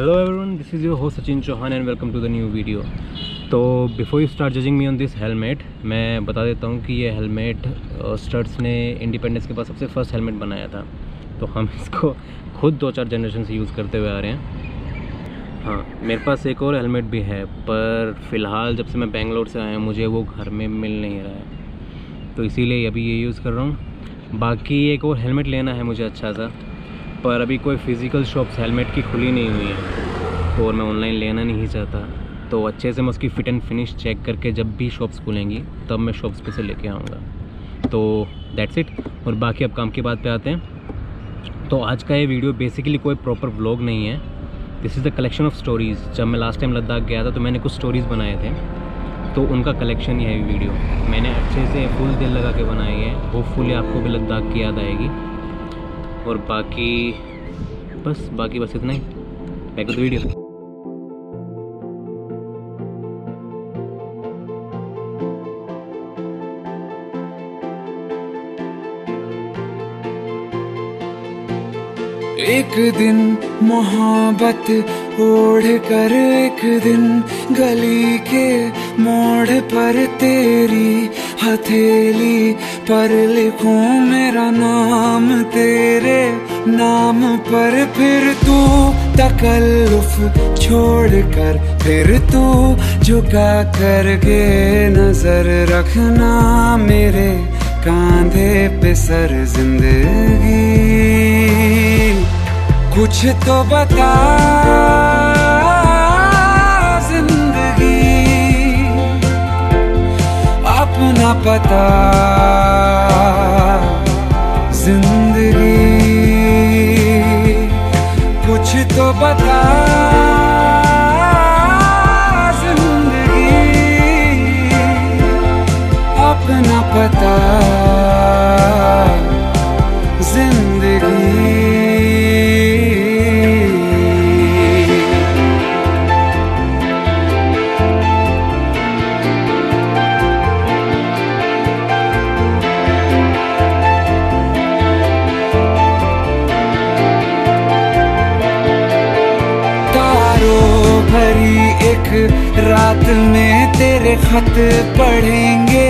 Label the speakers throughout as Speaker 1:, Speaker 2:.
Speaker 1: Hello everyone, this is your host Sachin Chauhan and welcome to the new video. तो before you start judging me on this helmet, मैं बता देता हूँ कि ये हेलमेट स्टड्स ने इंडिपेंडेंस के बाद सबसे फर्स्ट हेलमेट बनाया था। तो हम इसको खुद 2-4 जनरेशन से यूज़ करते हुए आ रहे हैं। हाँ, मेरे पास एक और हेलमेट भी है, पर फ़िलहाल जब से मैं बेंगलोर से आया हूँ मुझे वो घर में मिल नहीं रहा है, तो इसीलिए अभी ये यूज़ कर रहा हूँ। बाकी एक और हेलमेट लेना है मुझे अच्छा सा, पर अभी कोई फ़िज़िकल शॉप्स हेलमेट की खुली नहीं हुई है और मैं ऑनलाइन लेना नहीं चाहता। तो अच्छे से मैं उसकी फ़िट एंड फिनिश चेक करके जब भी शॉप्स खुलेंगी तब मैं शॉप्स पे से लेके आऊँगा। तो दैट्स इट। और बाकी अब काम की बात पे आते हैं। तो आज का ये वीडियो बेसिकली कोई प्रॉपर व्लॉग नहीं है। This is the collection of stories. जब मैं लास्ट टाइम लद्दाख गया था तो मैंने कुछ स्टोरीज़ बनाए थे, तो उनका कलेक्शन ही है ये वीडियो। मैंने अच्छे से फुल दिल लगा के बनाई है। होपफुली आपको भी लद्दाख की याद आएगी। और बाकी बस इतना ही। Back to the video.
Speaker 2: एक दिन मोहब्बत ओढ़ कर एक दिन गली के मोड़ पर तेरी हथेली पर लिखूं मेरा नाम तेरे नाम पर। फिर तू तकल्लुफ छोड़ कर फिर तू झुका करके नजर रखना मेरे कांधे पे सर। जिंदगी कुछ तो बता, जिंदगी अपना पता। जिंदगी कुछ तो बता, जिंदगी अपना पता। जिंदगी रात में तेरे खत पढ़ेंगे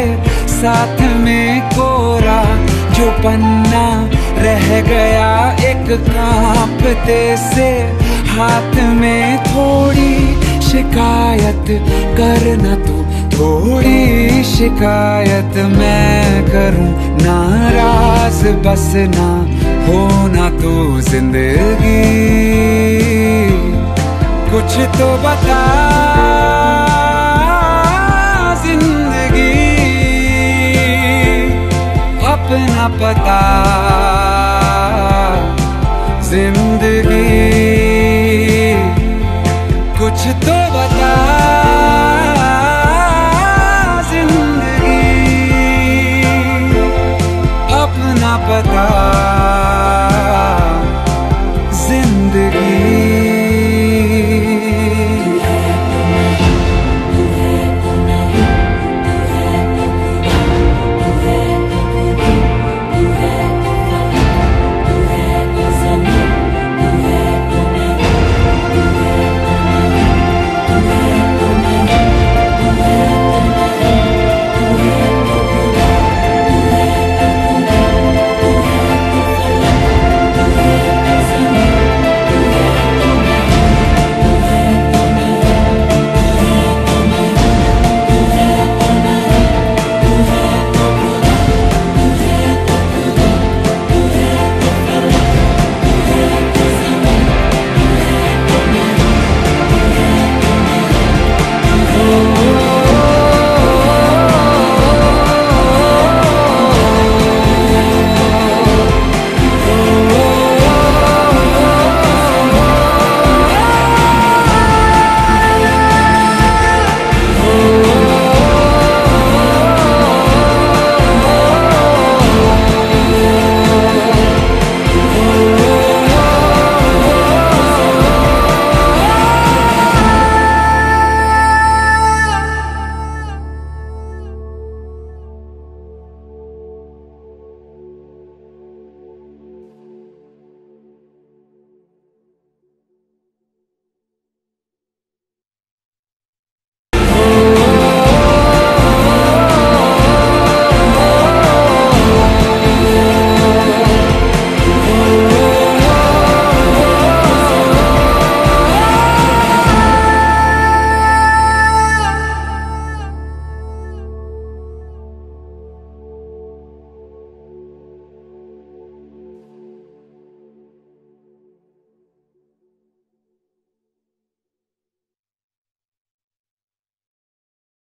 Speaker 2: साथ में कोरा जो पन्ना रह गया एक कांपते से हाथ में। थोड़ी शिकायत करना तू, थोड़ी शिकायत मैं करूं। नाराज बस ना होना तू। जिंदगी कुछ तो बता, जिंदगी अपना पता। जिंदगी कुछ तो बता।